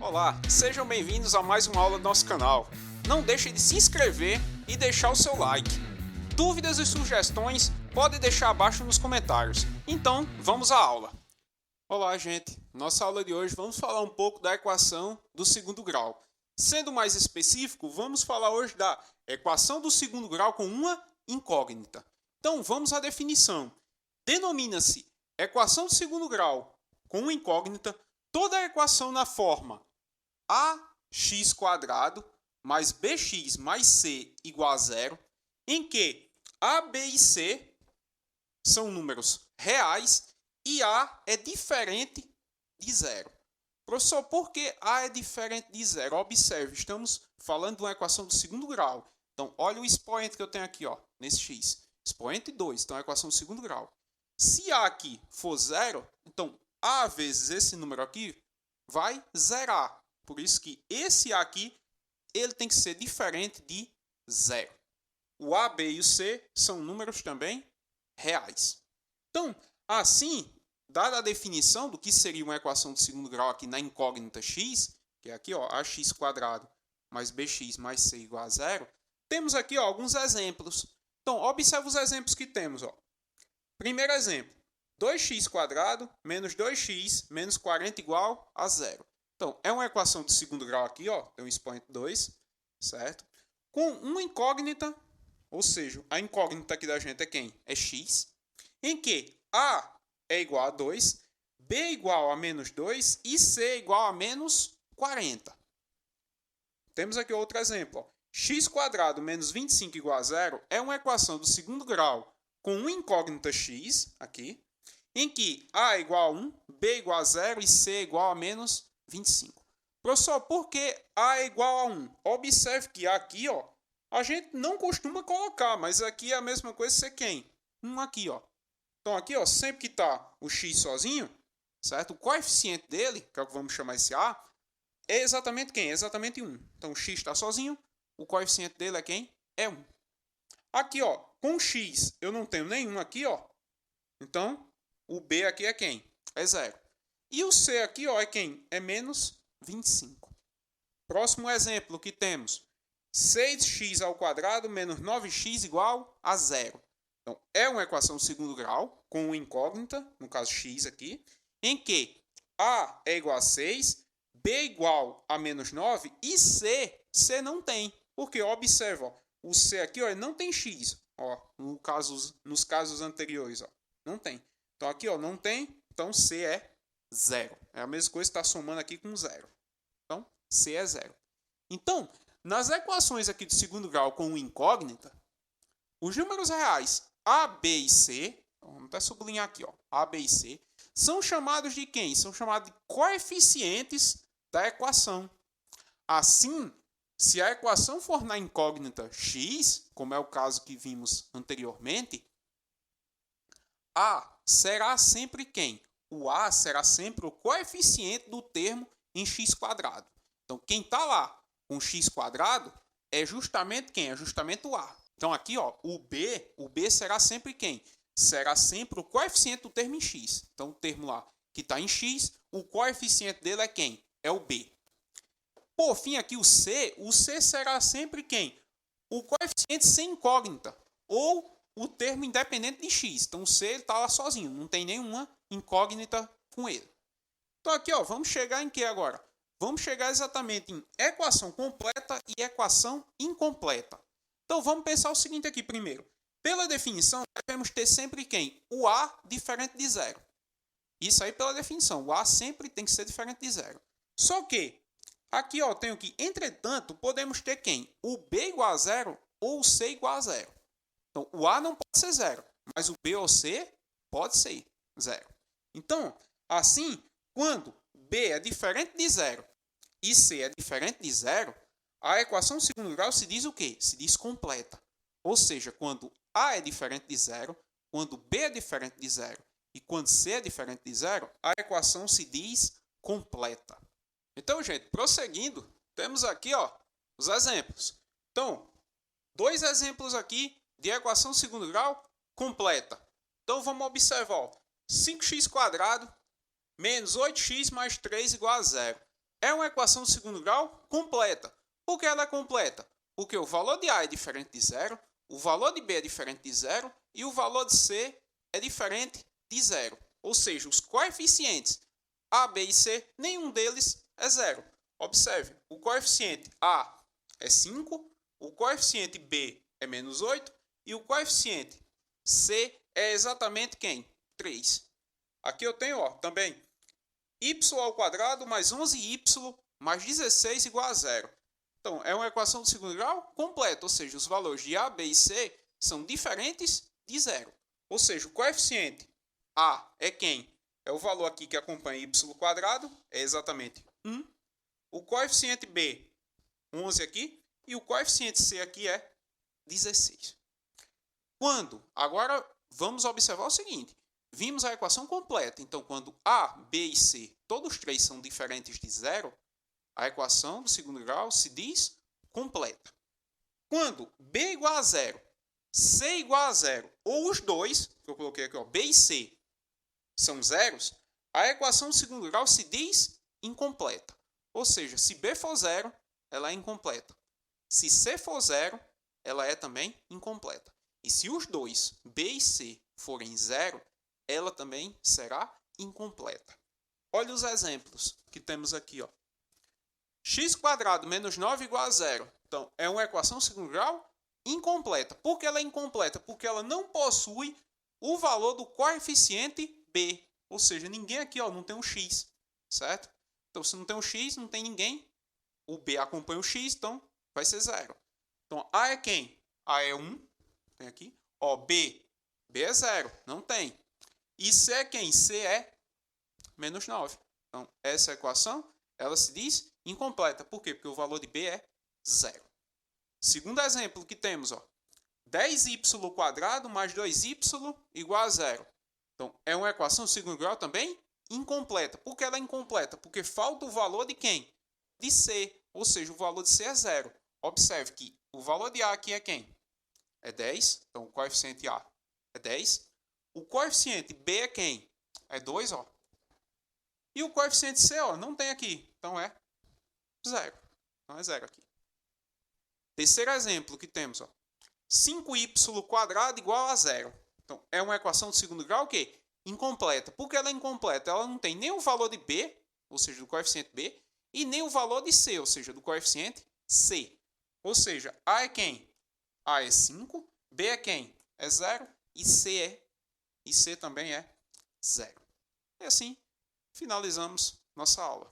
Olá, sejam bem-vindos a mais uma aula do nosso canal. Não deixe de se inscrever e deixar o seu like. Dúvidas e sugestões pode deixar abaixo nos comentários. Então, vamos à aula. Olá, gente. Nossa aula de hoje vamos falar um pouco da equação do segundo grau. Sendo mais específico, vamos falar hoje da equação do segundo grau com uma incógnita. Então, vamos à definição. Denomina-se equação do segundo grau com uma incógnita toda a equação na forma ax² mais bx mais c igual a zero, em que a, b e c são números reais e a é diferente de zero. Professor, por que a é diferente de zero? Observe, estamos falando de uma equação do segundo grau. Então, olha o expoente que eu tenho aqui, ó, nesse x. Expoente 2, então é a equação do segundo grau. Se a aqui for zero, então a vezes esse número aqui vai zerar. Por isso que esse a aqui ele tem que ser diferente de zero. O a, b e o c são números também reais. Então, assim, dada a definição do que seria uma equação de segundo grau aqui na incógnita x, que é aqui, ó, ax² mais bx mais c igual a zero, temos aqui, ó, alguns exemplos. Então, observe os exemplos que temos, ó. Primeiro exemplo, 2x² menos 2x menos 40 igual a zero. Então, é uma equação de segundo grau aqui, ó, tem um expoente 2, certo? Com uma incógnita, ou seja, a incógnita aqui da gente é quem? É x, em que a é igual a 2, b é igual a menos 2 e c é igual a menos 40. Temos aqui outro exemplo, ó. x² menos 25 igual a zero é uma equação do segundo grau com uma incógnita x, aqui, em que a é igual a 1, b é igual a 0 e c é igual a menos 25. Professor, por que a é igual a 1? Observe que aqui, ó, a gente não costuma colocar, mas aqui é a mesma coisa ser quem? 1 aqui, ó. Então aqui, ó, sempre que está o x sozinho, certo? O coeficiente dele, que é o que vamos chamar esse a, é exatamente quem? É exatamente 1. Então o x está sozinho, o coeficiente dele é quem? É 1. Aqui, ó, com x eu não tenho nenhum aqui, ó. Então, o b aqui é quem? É 0. E o c aqui, ó, é quem? É menos 25. Próximo exemplo que temos. 6x² menos 9x igual a 0. Então, é uma equação de segundo grau, com uma incógnita, no caso x aqui, em que a é igual a 6, b é igual a menos 9 e c não tem. Porque, observa, ó, o c aqui, ó, não tem x, ó, nos casos anteriores, ó, não tem. Então, aqui, ó, não tem, então c é 0. É a mesma coisa que está somando aqui com 0. Então, c é 0. Então, nas equações aqui do segundo grau com incógnita, os números reais a, b e c, vamos até sublinhar aqui, ó, a, b e c, são chamados de quem? São chamados de coeficientes da equação. Assim, se a equação for na incógnita x, como é o caso que vimos anteriormente, a será sempre quem? O a será sempre o coeficiente do termo em x². Então, quem está lá com x² é justamente quem? É justamente o a. Então, aqui, ó, o b será sempre quem? Será sempre o coeficiente do termo em x. Então, o termo lá que está em x, o coeficiente dele é quem? É o b. Por fim, aqui o c será sempre quem? O coeficiente sem incógnita, ou o termo independente de x. Então, o c está lá sozinho, não tem nenhuma incógnita com ele. Então, aqui, ó, vamos chegar em que agora? Vamos chegar exatamente em equação completa e equação incompleta. Então, vamos pensar o seguinte aqui primeiro. Pela definição, devemos ter sempre quem? O a diferente de zero. Isso aí pela definição. O a sempre tem que ser diferente de zero. Só que, aqui, ó, tenho que, entretanto, podemos ter quem? O b igual a zero ou o c igual a zero. Então, o a não pode ser zero, mas o b ou c pode ser zero. Então, assim, quando b é diferente de zero e c é diferente de zero, a equação de segundo grau se diz o quê? Se diz completa. Ou seja, quando a é diferente de zero, quando b é diferente de zero e quando c é diferente de zero, a equação se diz completa. Então, gente, prosseguindo, temos aqui, ó, os exemplos. Então, dois exemplos aqui de equação de segundo grau completa. Então, vamos observar, ó, 5x² menos 8x mais 3 igual a 0. é uma equação de segundo grau completa. Por que ela é completa? Porque o valor de A é diferente de zero, o valor de B é diferente de zero e o valor de C é diferente de zero. Ou seja, os coeficientes A, B e C, nenhum deles é zero. Observe, o coeficiente A é 5, o coeficiente B é menos 8 e o coeficiente C é exatamente quem? 3. Aqui eu tenho também y² mais 11y mais 16 igual a zero. Então, é uma equação de segundo grau completa, ou seja, os valores de A, B e C são diferentes de zero. Ou seja, o coeficiente A é quem? É o valor aqui que acompanha y², é exatamente 1. O coeficiente B, 11 aqui, e o coeficiente C aqui é 16. Agora vamos observar o seguinte, vimos a equação completa, então quando A, B e C, todos três são diferentes de zero, a equação do segundo grau se diz completa. Quando B igual a zero, C igual a zero, ou os dois, que eu coloquei aqui, B e C, são zeros, a equação do segundo grau se diz incompleta. Ou seja, se B for zero, ela é incompleta. Se C for zero, ela é também incompleta. E se os dois, B e C, forem zero, ela também será incompleta. Olha os exemplos que temos aqui. X² menos 9 igual a zero. Então, é uma equação segundo grau incompleta. Por que ela é incompleta? Porque ela não possui o valor do coeficiente B. Ou seja, ninguém aqui não tem um x, certo? Então, se não tem um x, não tem ninguém. O B acompanha o x, então vai ser zero. Então, A é quem? A é 1. Tem aqui. B é zero. Não tem. E C é quem? C é menos 9. Então, essa equação, ela se diz incompleta. Por quê? Porque o valor de B é zero. Segundo exemplo que temos, 10y² mais 2y igual a zero. Então, é uma equação de segundo grau também incompleta. Por que ela é incompleta? Porque falta o valor de quem? De C. Ou seja, o valor de C é zero. Observe que o valor de A aqui é quem? É 10. Então, o coeficiente A é 10. O coeficiente B é quem? É 2, E o coeficiente C, não tem aqui. Então, é zero. Então, é zero aqui. Terceiro exemplo que temos, 5y² igual a zero. Então, é uma equação de segundo grau o quê? Incompleta. Por que ela é incompleta? Ela não tem nem o valor de B, ou seja, do coeficiente B, e nem o valor de C, ou seja, do coeficiente C. Ou seja, A é quem? A é 5, B é quem? É 0, e C também é 0. E assim, finalizamos nossa aula.